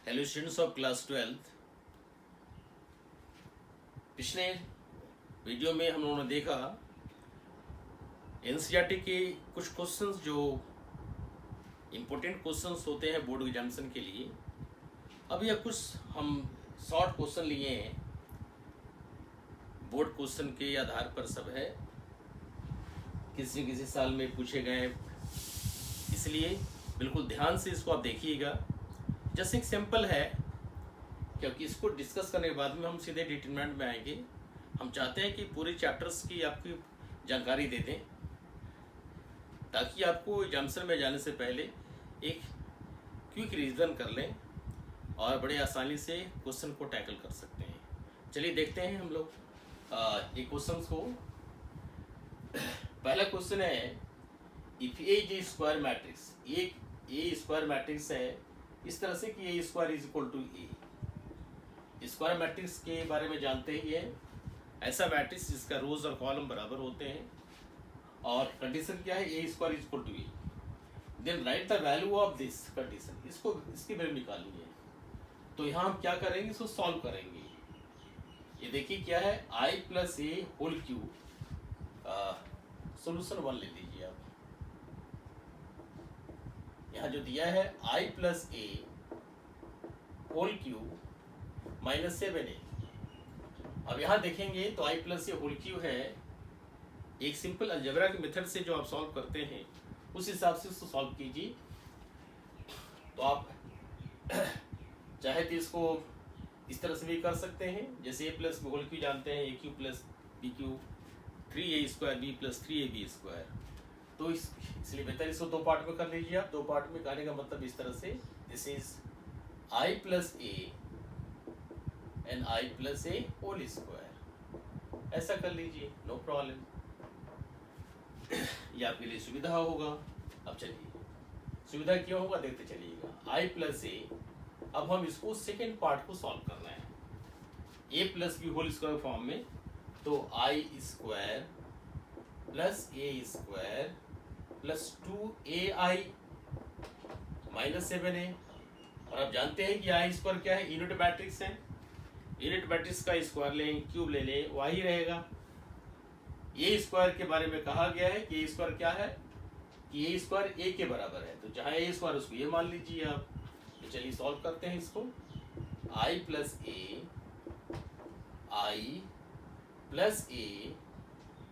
Hello students of class 12। पिछले video में हम लोगों ने देखा एनसीईआरटी के कुछ क्वेश्चंस जो इम्पोर्टेंट क्वेश्चंस होते हैं बोर्ड एग्जामिनेशन के लिए। अब यह कुछ हम शॉर्ट क्वेश्चन लिए हैं, बोर्ड क्वेश्चन के आधार पर सब है, किसी किसी साल में पूछे गए, इसलिए बिल्कुल ध्यान से इसको आप देखिएगा। जैसे एक सैंपल है, क्योंकि इसको डिस्कस करने के बाद में हम सीधे डिटरमिनेंट में आएंगे। हम चाहते हैं कि पूरे चैप्टर्स की आपकी जानकारी दे दें, ताकि आपको एग्जामिनेशन में जाने से पहले एक क्विक रिवीजन कर लें और बड़े आसानी से क्वेश्चन को टैकल कर सकते हैं। चलिए देखते हैं हम लोग ये क्वेश्चन को। पहला क्वेश्चन है, if A is a square matrix, A square matrix है इस तरह से कि A square is equal to A. Square matrix के बारे में जानते ही है, ऐसा मैट्रिक्स जिसका रोज और कॉलम बराबर होते हैं, और कंडीशन क्या है, A square is equal to A. Then write the value of this condition, इसकी वैल्यू निकालनी है। तो यहाँ हम क्या करेंगे, इसको सॉल्व करेंगे। ये देखिए क्या है, आई plus A whole cube. Solution 1 ले लीजिए आप। यहाँ जो दिया है आई plus A whole cube minus 7a। अब यहाँ देखेंगे तो आई प्लस ए होल क्यूब है, एक सिंपल अलजेब्रा के मेथड से जो आप सॉल्व करते हैं उस हिसाब से इसको सॉल्व कीजिए। तो आप चाहे तो इसको इस तरह से भी कर सकते हैं, जैसे ए प्लस होल क्यूब जानते हैं, A cube plus B cube 3a square B plus 3ab square. तो इसलिए बेहतर इसको दो पार्ट में कर लीजिए आप। दो पार्ट में करने का मतलब इस तरह से, this is I plus A and I plus A whole square, ऐसा कर लीजिए, नो प्रॉब्लम। ये आपके लिए सुविधा होगा। अब चलिए सुविधा क्यों होगा देखते चलिएगा। आई प्लस ए, अब हम इसको सेकेंड पार्ट को सॉल्व करना है A plus B whole square form में। तो I square plus A square plus 2ai minus 7a। और आप जानते हैं कि आई स्क्वायर क्या है, यूनिट मैट्रिक्स है। यूनिट मैट्रिक्स का स्क्वायर लें, क्यूब ले लें, वही रहेगा। ए स्क्वायर के बारे में कहा गया है कि ए स्क्वायर क्या है, कि ए स्क्वायर ए के बराबर है। तो जहाँ ए स्क्वायर उसको ये मान लीजिए आप। तो चलिए सॉल्व करते हैं इसको। आई plus A, I plus A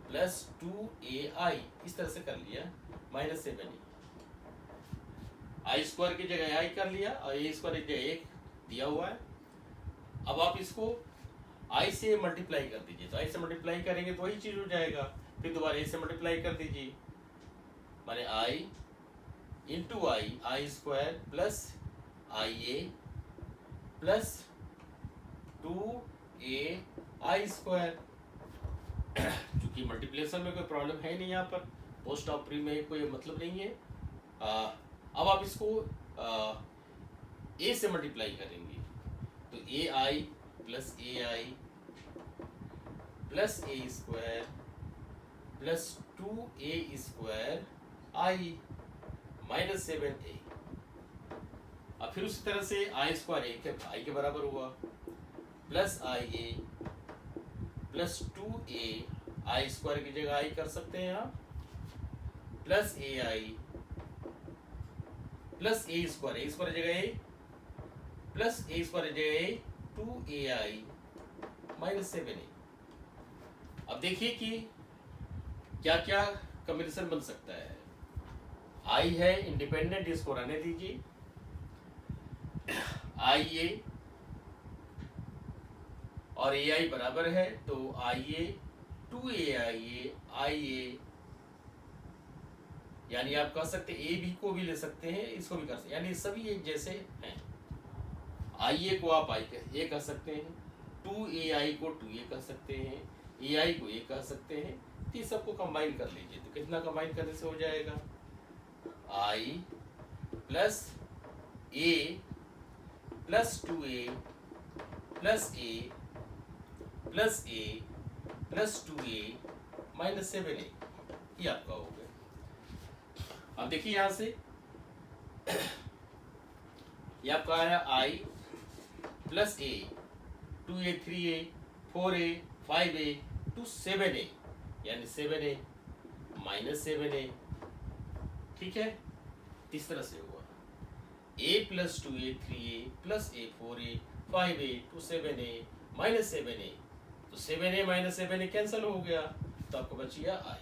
plus 2ai, इस तरह से कर लिया, माइनस 7a। आई स्क्वायर की जगह आई कर लिया और ए स्क्वायर की जगह 1 दिया हुआ है। अब आप इसको आई से मल्टीप्लाई कर दीजिए। तो आई से मल्टीप्लाई करेंगे तो वही चीज हो जाएगा, फिर दोबारा ए से मल्टीप्लाई कर दीजिए, माने आई इंटू आई स्क्वायर प्लस आई ए प्लस 2ai स्क्वायर। चूंकि मल्टीप्लिकेशन में कोई प्रॉब्लम है नहीं, यहाँ पर पोस्ट ऑफ प्री में कोई मतलब नहीं है। अब आप इसको ए से मल्टीप्लाई करेंगे, तो ए आई plus A I plus A square plus 2a square I minus 7a। अब फिर उसी तरह से आई स्क्वायर आई के बराबर हुआ, प्लस आई ए प्लस 2a, आई स्क्वायर की जगह आई कर सकते हैं आप, plus A I plus A square जगह ए प्लस ए स्क्वायर जगह ए 2ai माइनस 7a। अब देखिए कि क्या क्या कॉम्बिनेशन बन सकता है। आई है इंडिपेंडेंट, इसको रहने दीजिए। आई ए और ए आई बराबर है, तो आई ए 2ai आई ए, यानी आप कह सकते हैं ए बी को भी ले सकते हैं, इसको भी कर सकते हैं, यानी सभी एक जैसे हैं। आई ए को आप ए कह सकते हैं, 2ai को 2a कह सकते हैं, ए आई को ए कह सकते हैं। तो ये सबको कंबाइन कर लीजिए। तो कितना कंबाइन करने से हो जाएगा, आई प्लस ए प्लस 2a प्लस ए प्लस ए प्लस 2a माइनस 7a, ये आपका हो गया। अब देखिए यहाँ से ये आपका है आई plus A 2a 3a 4a 5a to 7a यानी 7a माइनस 7a, ठीक है। इस तरह से हुआ a plus 2a 3a plus a 4a 5a to 7a minus 7a, तो 7a माइनस 7a कैंसिल हो गया, तो आपको बच गया i,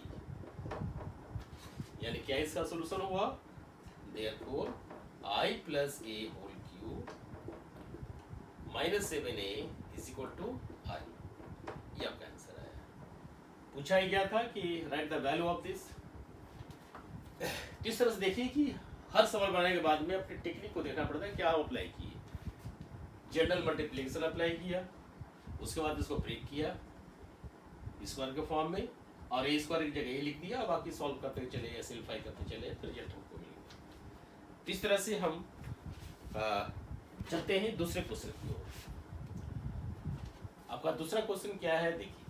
यानी क्या इसका सोल्यूशन हुआ, therefore i plus a whole cube minus 7a is equal to i, ये आपका आंसर है। पूछा ही गया था कि right the value of this. इस तरह से देखिए कि हर सवाल बनाने के बाद में अपनी टेक्निक को देखना पड़ता है, क्या अप्लाई किए। जनरल मल्टीप्लिकेशन अप्लाई किया, उसके बाद इसको ब्रेक किया स्क्वायर के फॉर्म में, और ए स्क्वायर की जगह ए लिख दिया, बाकी सॉल्व करते चले या सिंपलीफाई करते चले, फिर रिजल्ट हमको मिलेगा। इस तरह से हम चलते हैं दूसरे क्वेश्चन की ओर। आपका दूसरा क्वेश्चन क्या है, देखिए।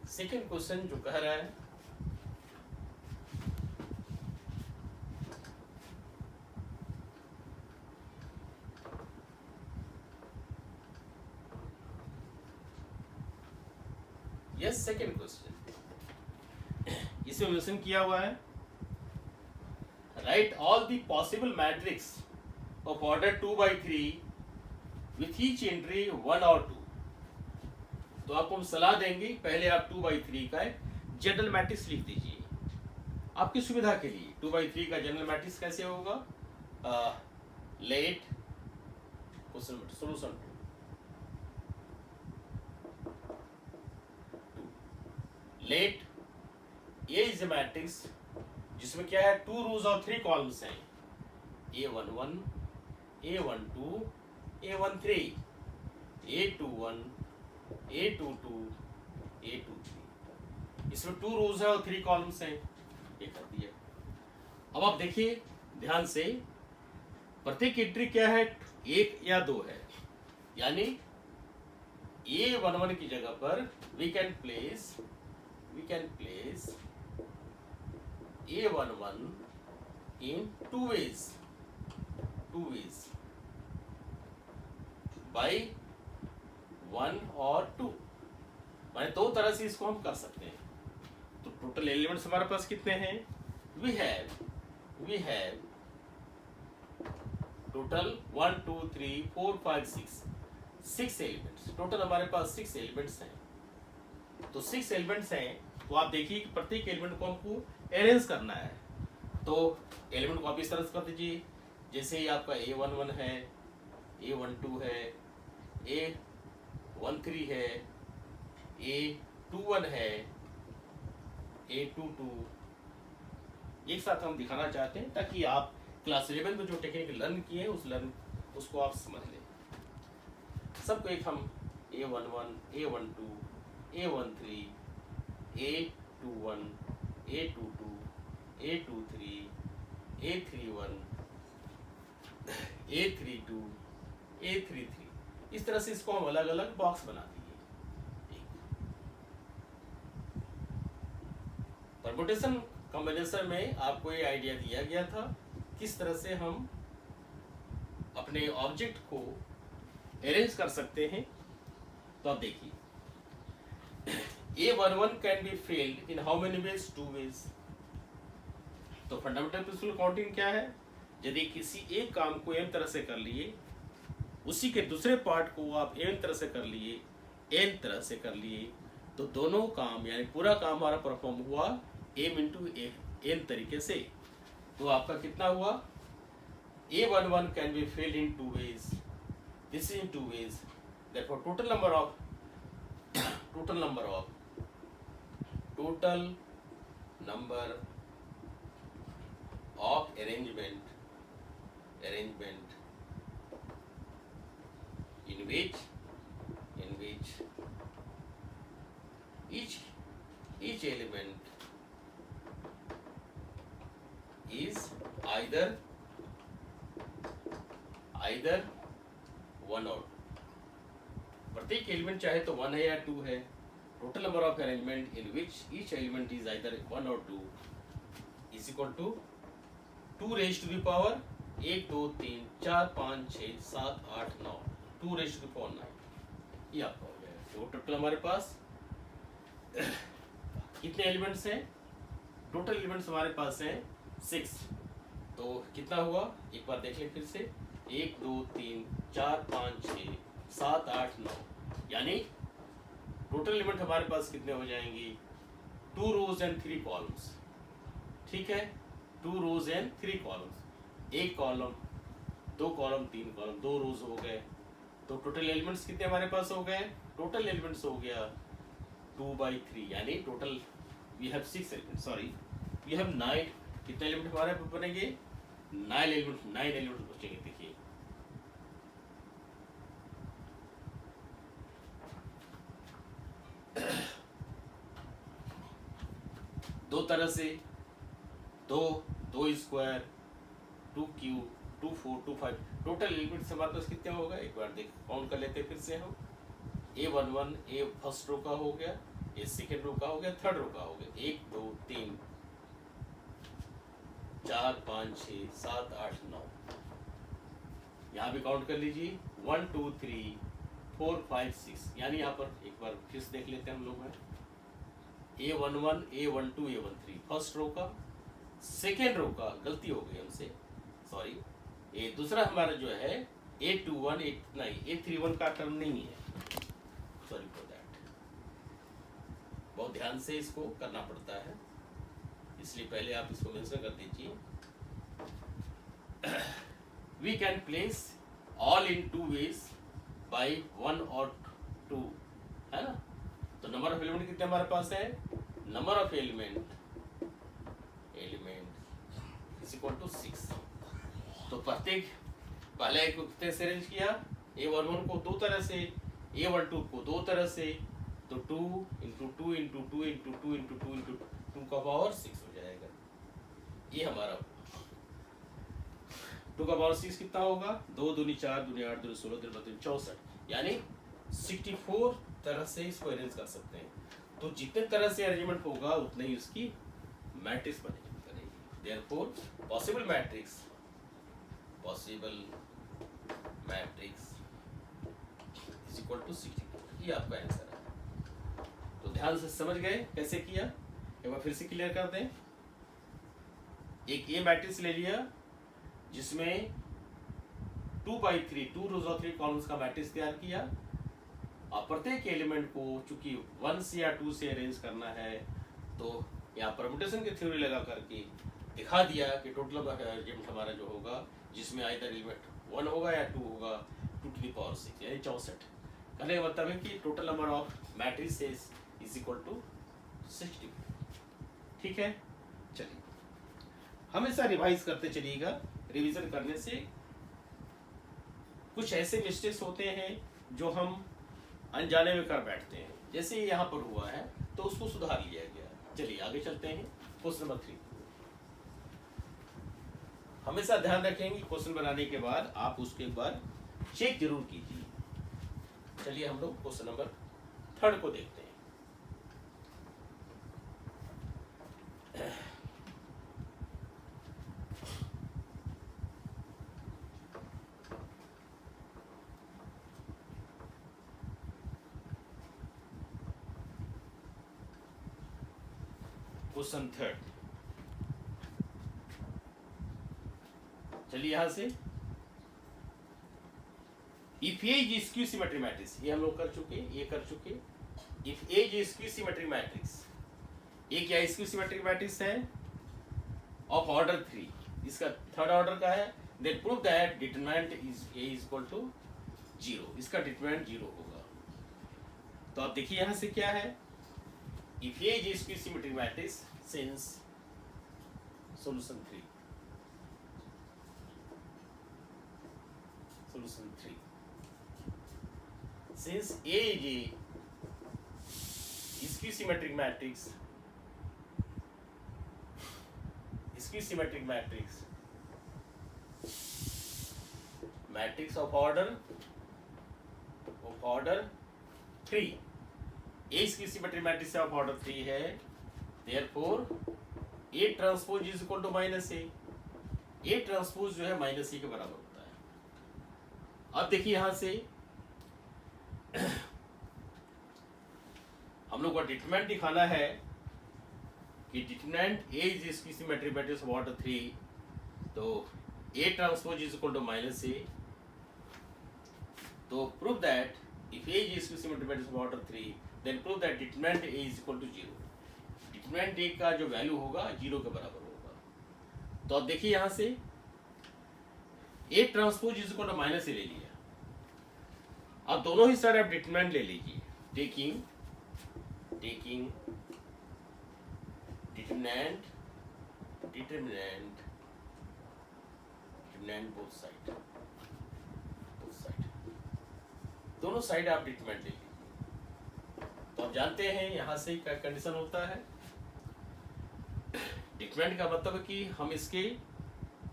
सेकंड क्वेश्चन जो कह रहा है, यस सेकंड क्वेश्चन, इसमें मेंशन किया हुआ है right all the possible matrix of order 2/3 with each entry 1 और 2। तो आपको हम सलाह देंगे, पहले आप 2/3 का जनरल मैट्रिक्स लिख दीजिए आपकी सुविधा के लिए। 2/3 का जनरल मैट्रिक्स कैसे होगा, let question solution let A is a matrix जिसमें क्या है, 2 रोज और 3 कॉलम्स हैं, A11 A12 A13 A21 A22 A23, इसमें 2 रोज है और 3 कॉलम्स हैं, ये कर दिया। अब आप देखिए ध्यान से, प्रत्येक एंट्री क्या है, 1 या 2 है, यानी A11 की जगह पर we can place A11 in two ways by 1 और 2, माने 2 तरह से इसको हम कर सकते हैं। तो टोटल एलिमेंट्स हमारे पास कितने हैं, we have total 1 2 3 4 5 6 elements, total हमारे पास 6 एलिमेंट्स हैं। तो 6 एलिमेंट्स हैं, तो आप देखिए कि प्रत्येक एलिमेंट को हमको अरेंज करना है। तो एलिमेंट को आप इस तरह से कर दीजिए, जैसे ही आपका A11 है, A12 है, A13 है, A21 है, A22, एक साथ हम दिखाना चाहते हैं ताकि आप क्लास 11 में जो टेक्निक लर्न किए उसको आप समझ लें। सबको एक हम A11 A12 A13 A21 A22 A23 A31 A32 A33, इस तरह से इसको हम अलग अलग बॉक्स बना दिए। परमुटेशन कॉम्बिनेशन में आपको ये आइडिया दिया गया था किस तरह से हम अपने ऑब्जेक्ट को अरेंज कर सकते हैं। तो आप देखिए, A11 can be filled in how many ways, 2 ways. तो फंडामेंटल प्रिंसिपल काउंटिंग क्या है, यदि किसी एक काम को m तरह से कर लिए, उसी के दूसरे पार्ट को आप n तरह से कर लिए, n तरह से कर लिए, तो दोनों काम यानी पूरा काम हमारा परफॉर्म हुआ m इंटू n तरीके से। तो आपका कितना हुआ, A11 can be filled in 2 ways, this is in 2 ways, therefore total number of arrangement in which each element is either 1 और 2, प्रत्येक एलिमेंट चाहे तो 1 है या 2 है। Total number of arrangement in which each element is either 1 और 2 is equal to 2 raise to the power 1 2 3 4 5 6 7 8 9 2 raise to the power 9, ये आपका हो जाएगा। तो टोटल हमारे पास कितने एलिमेंट्स हैं? टोटल एलिमेंट्स हमारे पास हैं 6। तो कितना हुआ एक बार देख लें फिर से, 1 2 3 4 5 6 7 8 9, यानी टोटल एलिमेंट हमारे पास कितने हो जाएंगे? 2 रोज एंड 3 कॉलम्स। ठीक है, 2 रोज एंड 3 कॉलम्स, एक कॉलम, 2 कॉलम 3 कॉलम, 2 रोज हो गए। तो टोटल एलिमेंट्स कितने हमारे पास हो गए? टोटल एलिमेंट्स हो गया 2/3, यानी total we have 6 elements, sorry we have 9। कितने एलिमेंट हमारे बनेंगे? 9 एलिमेंट बचेंगे। देखिए दो तरह से, 2 स्क्वायर, 2 क्यूब, 2 4 2 5, टोटल एलिमेंट्स हमारे पास कितने हो गए? एक बार देख काउंट कर लेते हैं फिर से हम। A11 ए फर्स्ट रो का हो गया, ये सेकेंड रो का हो गया, थर्ड रो का हो गया, 1 2 3 4 5 6 7 8 9, यहाँ भी काउंट कर लीजिए 1 2 3 4 5 6, यानी यहाँ पर एक बार फिर से देख लेते हैं हम लोग हैं। A11 A12 A13 first row का, सेकेंड रो का, गलती हो गई हमसे, सॉरी, ये दूसरा हमारा जो है A21 A31 का टर्म नहीं है, सॉरी फॉर दैट, बहुत ध्यान से इसको करना पड़ता है, इसलिए पहले आप इसको मेंशन कर दीजिए। We can place all in 2 ways by 1 और 2, है ना। तो नंबर ऑफ एलिमेंट कितने हमारे पास है? Number of element is equal to 6। तो प्रत्येक पहले एक कितने से अरेंज किया? A11 को 2 तरह से, A12 को 2 तरह से, तो 2 × 2 × 2 × 2 × 2 × 2 का पावर 6 हो जाएगा। ये हमारा 2 का पावर 6 कितना होगा? 2 दूनी 4 दूनी 8 दूनी 16 दूनी 32 64, यानी 64 तरह से इसको अरेंज कर सकते हैं। तो जितने तरह से अरेंजमेंट होगा उतने ही उसकी मैट्रिक्स बनेगी। Therefore, possible matrix is equal to 64, ये आपका आंसर है। तो ध्यान से समझ गए कैसे किया? एक बार फिर से क्लियर कर दें। एक ये मैट्रिक्स ले लिया जिसमें 2/3 2 रोज और 3 कॉलम्स का मैट्रिक्स तैयार किया, और प्रत्येक एलिमेंट को चूंकि 1 से या 2 से अरेंज करना है, तो यहाँ परम्यूटेशन की थ्योरी लगा करके दिखा दिया कि टोटल एलिमेंट हमारा जो होगा, जिसमें आइदर एलिमेंट 1 होगा या 2 होगा, 2 to the power 6, यानी 64। कहने का मतलब है कि total number of matrices is equal to 60। ठीक है, चलिए हमेशा रिवाइज करते चलिएगा। रिवीजन करने से कुछ ऐसे मिस्टेक्स होते हैं जो हम अनजाने में कर बैठते हैं, जैसे यहाँ पर हुआ है, तो उसको सुधार लिया गया। चलिए आगे चलते हैं। Question number 3। हमेशा ध्यान रखेंगे क्वेश्चन बनाने के बाद आप उसके एक बार चेक जरूर कीजिए। चलिए हम लोग क्वेश्चन नंबर 3 को देखते हैं। क्वेश्चन 3, चलिए यहां से, if A is skew symmetric matrix, ये हम लोग कर चुके, ये कर चुके। If A is skew symmetric matrix, A क्या स्क्यू सिमेट्रिक मैट्रिक्स है ऑफ ऑर्डर 3, इसका थर्ड ऑर्डर का है, then prove that determinant is A is equal to 0, इसका डिटरमिनेंट 0 होगा। तो आप देखिए यहां से क्या है, if A is skew symmetric matrix since solution 3 since A is a skew symmetric matrix of order 3, A skew symmetric matrix of order 3 है, therefore A transpose is equal to -A, A transpose जो है minus ए के बराबर होता है। अब देखिए यहां से हम लोग को डिटरमिनेंट दिखाना है कि determinant A is skew symmetric matrix of order 3, तो A transpose is equal to minus A. तो prove that if A is skew symmetric matrix of order 3 then prove that determinant A is equal to 0। Determinant A का जो value होगा 0 के बराबर होगा। तो अब देखिए यहां से A transpose is equal to minus A ले लिया। अब दोनों ही साइड आप डिटरमिनेंट ले लीजिए, टेकिंग determinant both side, दोनों साइड आप डिटरमिनेंट ले लीजिए। तो आप जानते हैं यहां से क्या कंडीशन होता है। डिटरमिनेंट का मतलब है कि हम इसके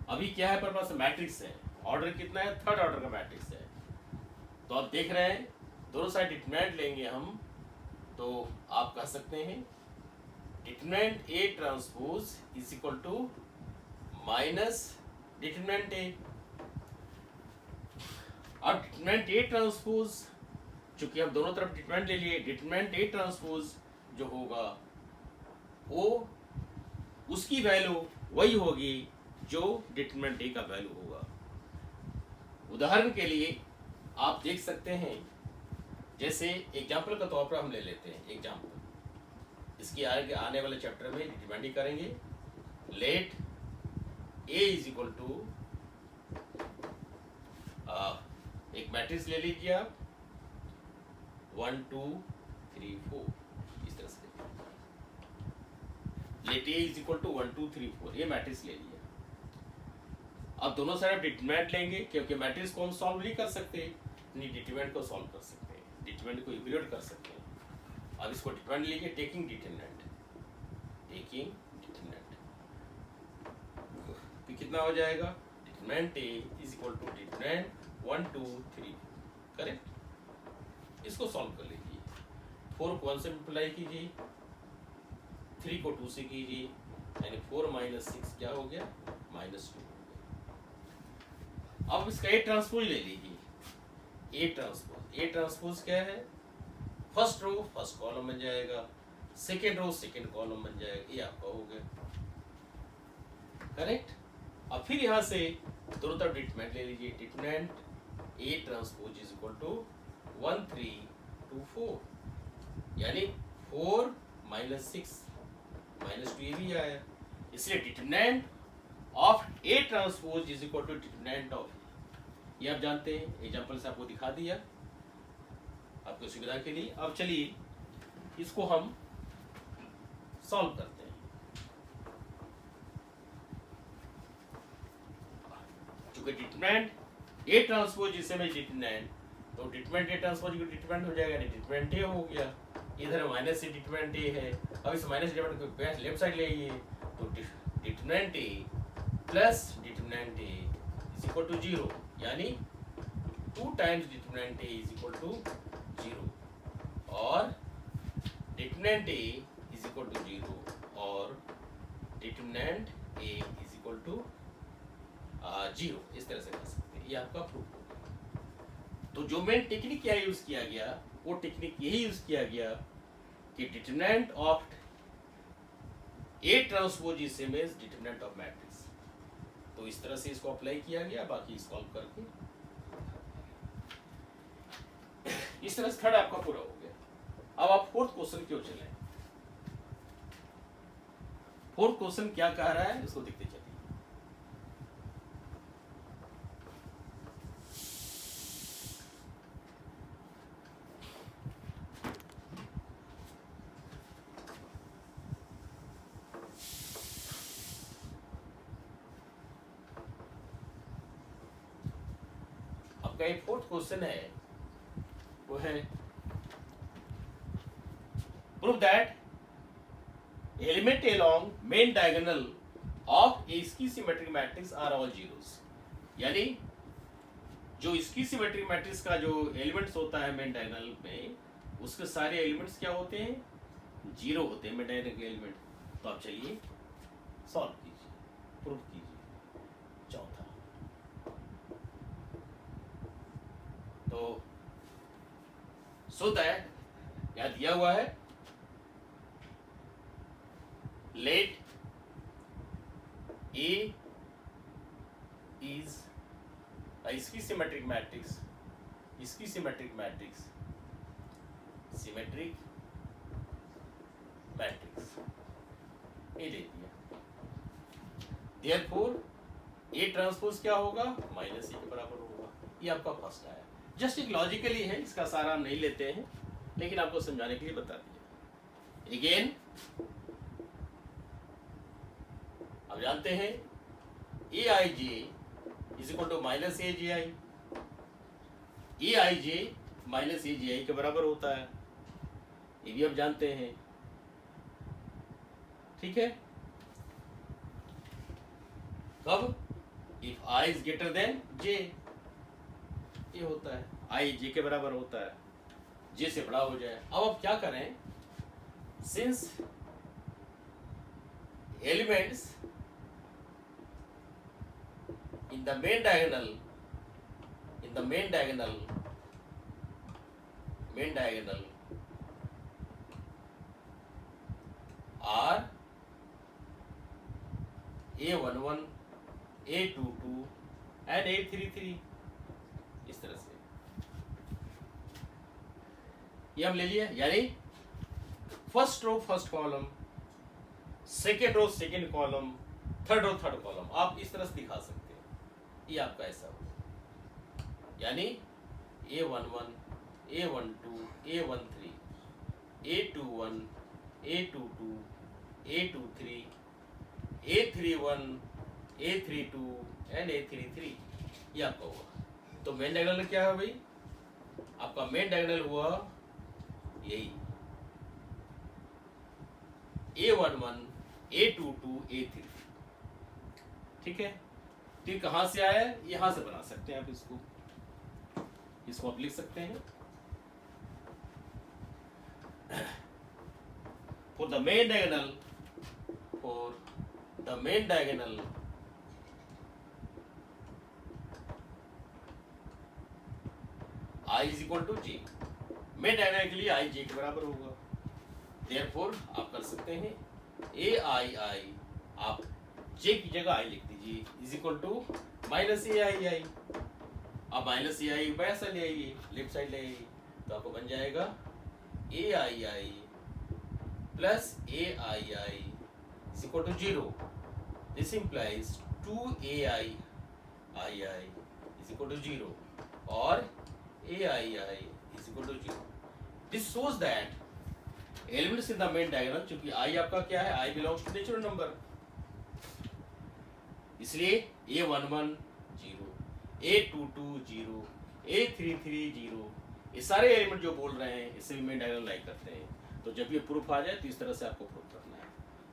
अभी क्या है, पर पास मैट्रिक्स है, ऑर्डर कितना है, थर्ड ऑर्डर का मैट्रिक्स है। तो आप देख रहे हैं दोनों साइड डिटरमिनेंट लेंगे हम, तो आप कह सकते हैं determinant A transpose is equal to minus determinant A. अब डिटरमिनेंट ए ट्रांसपोज, चूंकि हम दोनों तरफ डिटरमिनेंट ले लिए, डिटरमिनेंट ए ट्रांसपोज जो होगा वो उसकी वैल्यू वही होगी जो डिटरमिनेंट ए का वैल्यू होगा। उदाहरण के लिए आप देख सकते हैं, जैसे एग्जाम्पल का तौर पर हम ले लेते हैं एग्जाम्पल, इसकी आने वाले चैप्टर में डिटरमिनेंट करेंगे। Let A is equal to, एक मैट्रिक्स ले लीजिए आप 1 2 3 4, इस तरह से let A is equal to 1 2 3 4, ये मैट्रिक्स ले लिया। अब दोनों साइड आप डिटरमिनेंट लेंगे, क्योंकि मैट्रिक्स को हम सॉल्व नहीं कर सकते, नहीं डिटरमिनेंट को सॉल्व कर सकते हैं, डिटरमिनेंट को इवैल्यूएट कर सकते हैं। अब इसको डिटरमिनेंट लीजिए, टेकिंग डिटरमिनेंट तो कितना हो जाएगा, determinant A is equal to determinant 1 2 3, correct. इसको सॉल्व कर लीजिए, 4 को 1 से मल्टीप्लाई कीजिए, 3 को 2 से कीजिए, यानी 4 माइनस 6 क्या हो गया, -2 हो गया। अब इसका ए ट्रांसपोज ले लीजिए, ए ट्रांसपोज क्या है, फर्स्ट रो फर्स्ट कॉलम बन जाएगा, सेकेंड रो सेकेंड कॉलम बन जाएगा, ये आपका हो गया, करेक्ट। अब फिर यहां से दोनों तरफ डिटरमिनेंट ले लीजिए, determinant A transpose is equal to 1 3 2 4, यानी 4 माइनस 6 -2 ये भी आया, इसलिए determinant of A transpose is equal to determinant of, ये आप जानते हैं, एग्जांपल से आपको दिखा दिया आपको सुविधा के लिए। अब चलिए इसको हम सॉल्व करते हैं। चूंकि डिटरमिनेंट ए ट्रांसपोज इसे में डिटरमिनेंट, तो डिटरमिनेंट ए ट्रांसपोज को डिटरमिनेंट हो जाएगा, डिटरमिनेंट ए हो गया, इधर माइनस से डिटरमिनेंट ए है। अब इस माइनस डिटरमिनेंट को लेफ्ट साइड ले आइए, तो determinant A plus determinant A is equal to 0, यानी 2 times determinant A is equal to 0, और determinant A is equal to 0 और determinant A is equal to 0, इस तरह से कर सकते हैं, ये आपका प्रूफ होगा। तो जो मेन टेक्निक क्या यूज किया गया, वो टेक्निक यही यूज किया गया कि determinant of A transpose is same as determinant of matrix. तो इस तरह से इसको अप्लाई किया गया, बाकी सॉल्व करके इस तरह से थर्ड आपका पूरा हो गया। अब आप फोर्थ क्वेश्चन क्यों चले, फोर्थ क्वेश्चन क्या कह रहा है इसको देखते चलिए। आपका एक फोर्थ क्वेश्चन है, वो है prove that element along main diagonal of a इसकी symmetric matrix are all zeros, यानी जो इसकी सिमेट्रिक मैट्रिक्स का जो एलिमेंट्स होता है मेन डायगोनल में, उसके सारे एलिमेंट्स क्या होते हैं, 0 होते हैं मेन डायगोनल के एलिमेंट। तो आप चलिए सॉल्व कीजिए, प्रूव कीजिए। तो सो दैट यहां दिया हुआ है late A is skew symmetric matrix, इसकी सिमेट्रिक मैट्रिक्स, सिमेट्रिक मैट्रिक्स ये ले दिया। देयरफॉर ए ट्रांसपोज क्या होगा, माइनस ए के बराबर होगा। ये आपका फर्स्ट आया, जस्ट एक लॉजिकली है, इसका सारा हम नहीं लेते हैं, लेकिन आपको समझाने के लिए बता दिया। अगेन अब जानते हैं A I J is equal to minus A J I, A I J minus A J I के बराबर होता है, ये भी आप जानते हैं। ठीक है, कब, if I is greater than J, ये होता है आई जे के बराबर होता है, जे से बड़ा हो जाए। अब आप क्या करें, since elements in the main diagonal are A11, A22 and A33, इस तरह से ये हम ले लिया। यानी first row first column, second row second column, third row third column, आप इस तरह से दिखा सकते हैं। ये आपका ऐसा हो, यानी A11, A12, A13, A21, A22, A23, A31, A32 and A33, ये आपका हुआ। तो मेन डायगोनल क्या है भाई, आपका मेन डायगोनल हुआ यही A11, A22, A33। ठीक है, तो ये कहां से आया, यहां से बना सकते हैं आप इसको आप लिख सकते हैं। For the main diagonal I is equal to J, main diagonal के लिए आई जे के बराबर होगा। देयरफॉर आप कर सकते हैं ए आई आई, आप जे की जगह आई लिख दीजिए, is equal to minus A I आई। अब माइनस ए आई पैसा ले आइए, लेफ्ट साइड ले आइए, तो आपको बन जाएगा A I I plus A I I is equal to 0। This implies 2 ai I I is equal to 0 और A I I is equal to 0। This shows that elements in the main diagonal, चूंकि I आपका क्या है, I belongs to natural number, इसलिए A11 0, A22 0, A33 0, ये सारे element जो बोल रहे हैं इससे भी मेन डायगोनल लाइक करते हैं। तो जब ये प्रूफ आ जाए तो इस तरह से आपको प्रूफ करना है,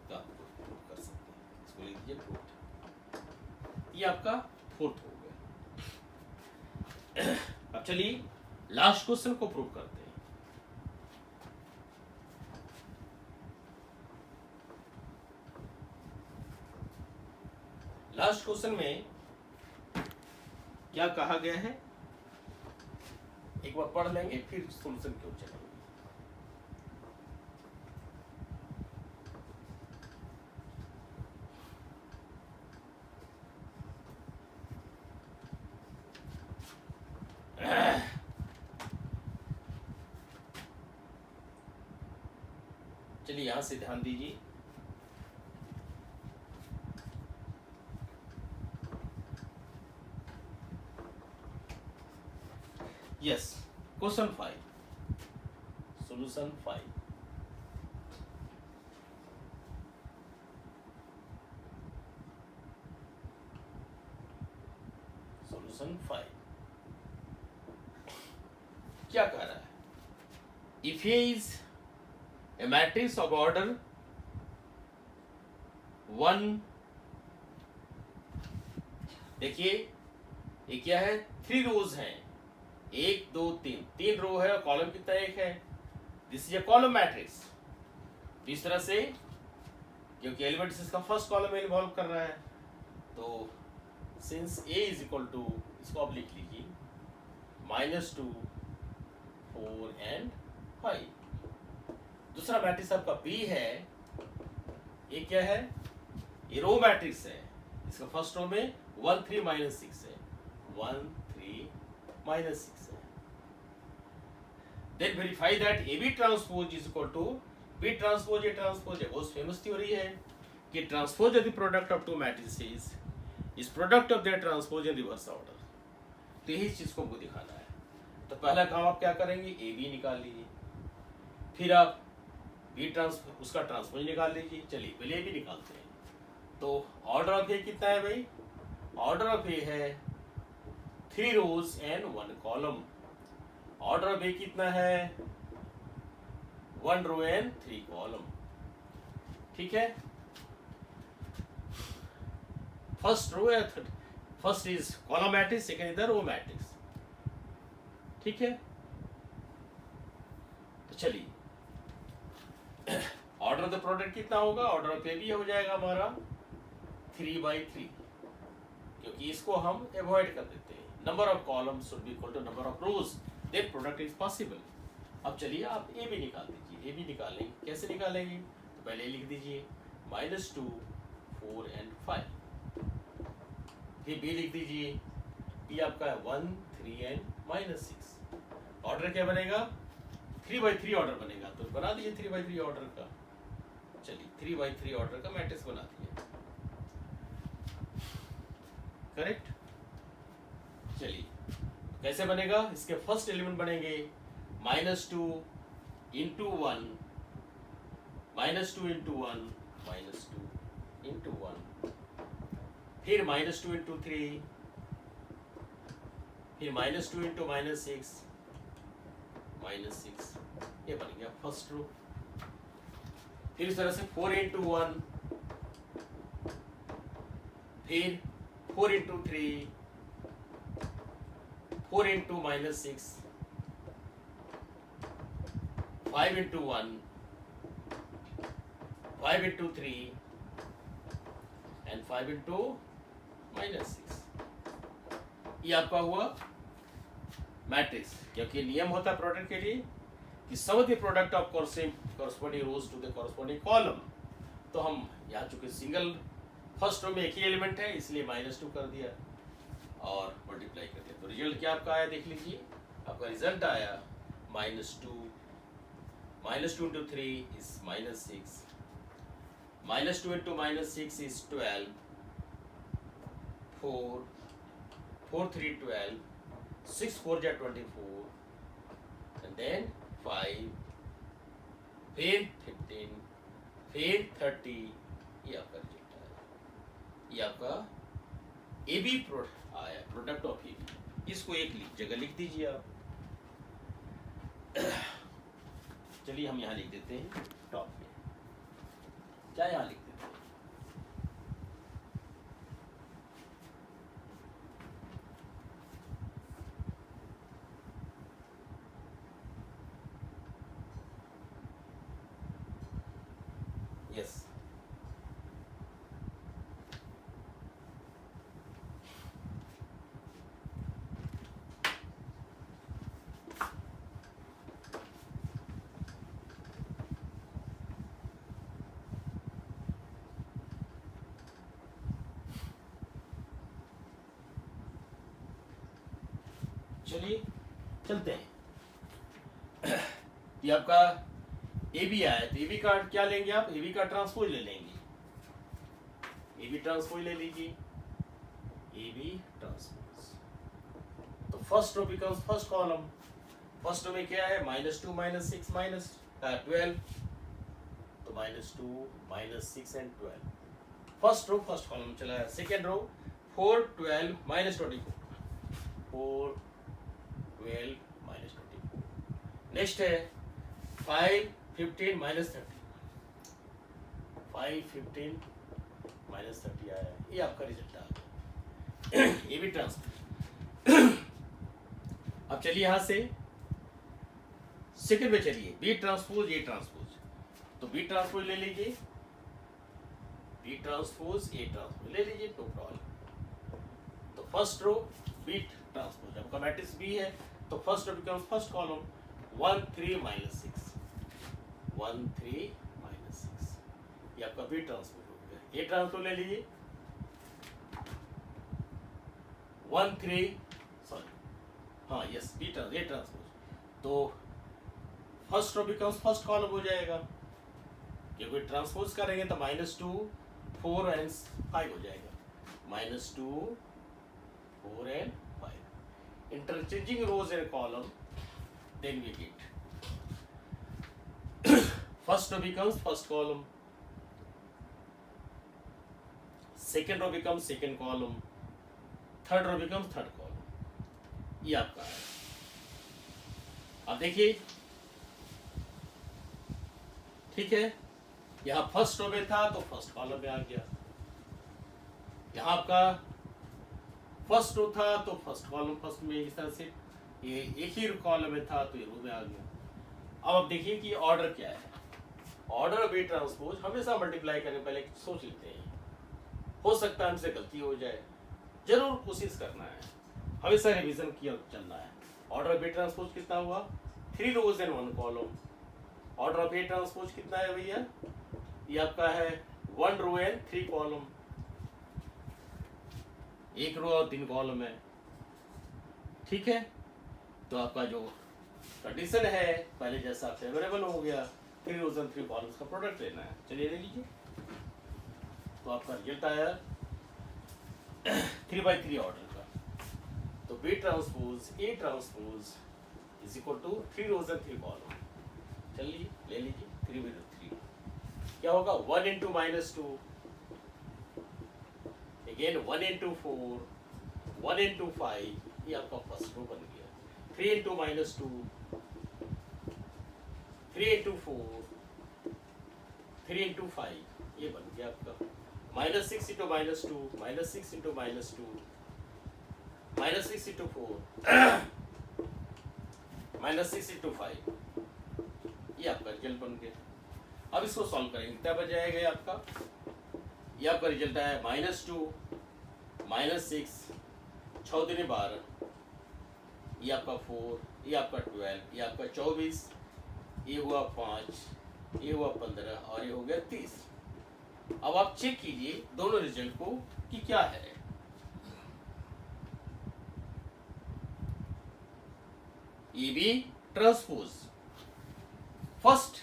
तो आप प्रूफ कर सकते हैं। इसको लिख दीजिए प्रूफ। ये आपका फोर्थ हो गया। अब चलिए लास्ट क्वेश्चन को प्रूफ करते हैं। लास्ट क्वेश्चन में क्या कहा गया है, एक बार पढ़ लेंगे फिर सॉल्यूशन की ओर चलेंगे। चलिए यहां से ध्यान दीजिए। Yes, question 5, solution 5. Solution 5 क्या कह रहा है, if A is a matrix of order 1, देखिए ये क्या है, 3 रोज हैं, 1 2 3 रो है और कॉलम कितना, एक है। This is a column matrix. इस तरह से क्योंकि एलिमेंट्स इसका फर्स्ट कॉलम में इन्वॉल्व कर रहा है, तो since A is equal to, इसको आप लिख लीजिए -2 4 एंड 5। दूसरा मैट्रिक्स आपका बी है, ये क्या है, ये रो मैट्रिक्स है। इसका फर्स्ट रो में 1 3 -6 है, 1 3 -6 है। Then verify that A B transpose is equal to B transpose A transpose है। बहुत फेमस थ्योरी है कि transpose of the product of two matrices is product of their transpose in reverse order. तो यही चीज को हमको दिखाना है। तो पहला काम आप क्या करेंगे, ए बी निकाल लीजिए, फिर आप बी उसका ट्रांसपोज निकाल लीजिए। चलिए पहले ए बी निकालते हैं। तो ऑर्डर ऑफ ए कितना है भाई, ऑर्डर ऑफ ए है 3 रोज एंड 1 कॉलम। ऑर्डर ऑफ ए कितना है, 1 रो एंड 3 कॉलम। ठीक है, फर्स्ट रो है, first is column matrix, second is the row matrix. ठीक है, तो चलिए ऑर्डर ऑफ द प्रोडक्ट कितना होगा, ऑर्डर ऑफ ए बी हो जाएगा हमारा 3/3, क्योंकि इसको हम अवॉइड कर देते हैं। Number of columns should be equal to number of rows, then product is possible. अब चलिए आप ए बी निकाल दीजिए। ए बी निकालेंगे, कैसे निकालेंगे, तो पहले लिख दीजिए -2 4 एंड 5, फिर बी लिख दीजिए, बी आपका है 1 3 एंड -6। ऑर्डर क्या बनेगा, 3/3 ऑर्डर बनेगा। तो बना दीजिए 3/3 ऑर्डर का। चलिए 3/3 ऑर्डर का मैट्रिक्स बना दिए, करेक्ट। चलिए कैसे बनेगा, इसके फर्स्ट एलिमेंट बनेंगे -2 इंटू 1, -2 इंटू 1, -2 इंटू 1, फिर -2 इंटू 3, फिर -2 इंटू -6, -6, ये बन गया फर्स्ट रो। फिर इस तरह से 4 इंटू 1, फिर 4 into 3, 4 into -6, 5 into 1, 5 into 3 and 5 into -6। ये आपका हुआ मैट्रिक्स, क्योंकि नियम होता है प्रोडक्ट के लिए कि sum of the product of corresponding rows to the corresponding column. तो हम यहाँ चूंकि सिंगल फर्स्ट रो में एक ही एलिमेंट है, इसलिए -2 कर दिया और मल्टीप्लाई कर दिया। तो रिजल्ट क्या आपका आया, देख लीजिए। आपका रिजल्ट आया -2 इंटू 3 इज -6, -2 इंटू -6 इज 12, 4 3 12, 6 4 जा 24, and then 5, फिर 15, फिर 30। ये आपका रिजल्ट आया। ये आपका ए बी आया, प्रोडक्ट ऑफ ए बी। इसको एक जगह लिख दीजिए आप। चलिए हम यहाँ लिख देते हैं टॉप में, क्या यहाँ लिख देते हैं, यस। चलिए चलते हैं। ये आपका ए बी आया, तो ए बी का क्या लेंगे आप, ए बी का ट्रांसपोज ले लेंगे। ए बी ट्रांसपोज ले लीजिए, ए बी ट्रांसपोज। तो first row becomes first column. First row में क्या है, -2 -6 -12, तो -2 -6 and 12। First row first column चला है। Second row 4 12 -24, 4 12 -24। नेक्स्ट है 5 15 -30, 5 15 -30 आया है। ये आपका रिजल्ट आ गया। ये भी ट्रांसपोज। अब चलिए यहां से सेकंड में चलिए, बी ट्रांसपोज ए ट्रांसपोज। तो बी ट्रांसपोज ले लीजिए, बी ट्रांसपोज ए ट्रांसपोज ले लीजिए, नो प्रॉब्लम। तो फर्स्ट रो बी ट्रांसपोज, आपका मैट्रिक्स बी है, तो first row becomes first column 1 3 minus 6 1 3 minus 6 ये आपका बी ट्रांसपोज हो गया। ए ट्रांसपोज ले लीजिए 1 3 सॉरी हाँ yes B trans A transpose तो first row becomes first column हो जाएगा क्योंकि ट्रांसपोज करेंगे तो -2 4 and 5 हो जाएगा -2 4 and 5 interchanging rows and column then we get first row becomes first column second row becomes second column third row becomes third column ये आपका है। अब देखिए ठीक है यहाँ फर्स्ट रो में था तो फर्स्ट कॉलम में आ गया, यहाँ आपका फर्स्ट रो था तो फर्स्ट कॉलम फर्स्ट में इस तरह से ये एक ही कॉलम में था तो ये रो में आ गया। अब आप देखिए कि ऑर्डर क्या है। ऑर्डर बी ट्रांसपोज हमेशा मल्टीप्लाई करने पहले सोच लेते हैं, हो सकता है हमसे गलती हो जाए, जरूर कोशिश करना है, हमेशा रिवीजन किया चलना है। ऑर्डर बी ट्रांसपोज कितना हुआ 3 rows and 1 column। Order of A transpose कितना है भैया, ये आपका है 1 row and 3 column, 1 रो और 3 कॉलम है। ठीक है तो आपका जो कंडीशन है पहले जैसा फेवरेबल हो गया, 3 rows and 3 columns का प्रोडक्ट लेना है। चलिए ले लीजिए तो आपका रिजल्ट आया 3/3 ऑर्डर का। तो B transpose A transpose is equal to 3 rows and 3 column। चलिए ले लीजिए 3/3 क्या होगा 1 into -2 again 1 into 4 1 into 5 ये आपका फर्स्ट रो बन गया। 3 into -2 3 into 4 3 into 5 ये बन गया आपका -6 into -2 -6 into -2 -6 into 4 -6 into 5 ये आपका रिजल्ट बन गया। अब इसको सॉल्व करेंगे कितना बच जाएगा आपका, ये आपका रिजल्ट आया -2 -6 6 दूनी 12 ये आपका 4 ये आपका 12 ये आपका 24 ये हुआ 5 ये हुआ 15 और ये हो गया 30। अब आप चेक कीजिए दोनों रिजल्ट को कि क्या है। ये भी ट्रांसपोज फर्स्ट